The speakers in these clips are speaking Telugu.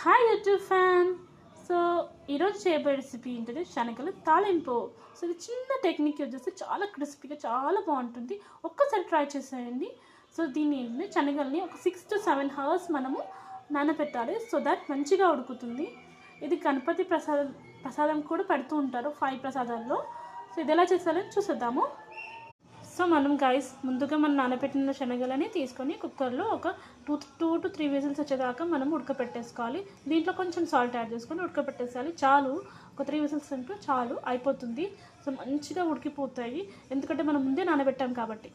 Hi YouTube fan. సో ఈరోజు చేయబోయే రెసిపీ ఏంటంటే శనగలు తాలింపు. సో ఇది చిన్న టెక్నిక్ యూజ్ చేస్తే చాలా క్రిస్పీగా చాలా బాగుంటుంది. ఒక్కసారి ట్రై చేసేయండి. సో దీన్ని ఏంటంటే శనగల్ని ఒక 6 to 7 hours మనము నానబెట్టాలి. సో దట్ మంచిగా ఉడుకుతుంది. ఇది గణపతి ప్రసాదం కూడా పెడుతూ ఉంటారు 5 ప్రసాదాల్లో. సో ఇది ఎలా చేస్తారని చూసేద్దాము. సో మనం గైస్ ముందుగా మనం నానబెట్టిన శనగలని తీసుకొని కుక్కర్లో ఒక 2 to 3 విజిల్స్ వచ్చేదాకా మనం ఉడకపెట్టేసుకోవాలి. దీంట్లో కొంచెం సాల్ట్ యాడ్ చేసుకొని ఉడకపెట్టేసేయాలి. చాలు, ఒక 3 విజిల్స్ అంటే చాలు, అయిపోతుంది. సో మంచిగా ఉడికిపోతాయి, ఎందుకంటే మనం ముందే నానబెట్టాం కాబట్టి.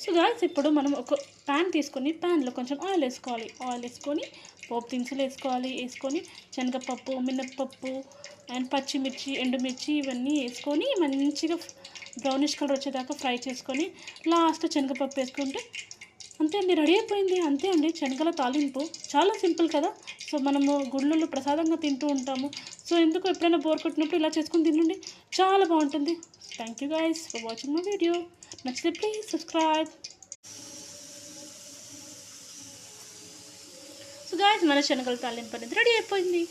సో గాయస్ ఇప్పుడు మనం ఒక ప్యాన్ తీసుకొని ప్యాన్లో కొంచెం ఆయిల్ వేసుకొని పోపు దినుసులు వేసుకొని శనగపప్పు, మినప్పప్పు అండ్ పచ్చిమిర్చి, ఎండుమిర్చి ఇవన్నీ వేసుకొని మంచిగా బ్రౌనిష్ కలర్ వచ్చేదాకా ఫ్రై చేసుకొని లాస్ట్ శనగపప్పు వేసుకుంటే అంతే అండి, రెడీ అయిపోయింది. అంతే అండి, శనగల తాలింపు. చాలా సింపుల్ కదా. సో మనము గుళ్ళల్లో ప్రసాదంగా తింటూ ఉంటాము. సో ఎందుకు ఎప్పుడైనా బోర్ కొట్టినప్పుడు ఇలా చేసుకొని తినండి, చాలా బాగుంటుంది. Thank you guys for watching my video. నచ్చితే ప్లీజ్ సబ్స్క్రైబ్. సో గైస్ మన శనగల తాలింపు అనేది రెడీ అయిపోయింది.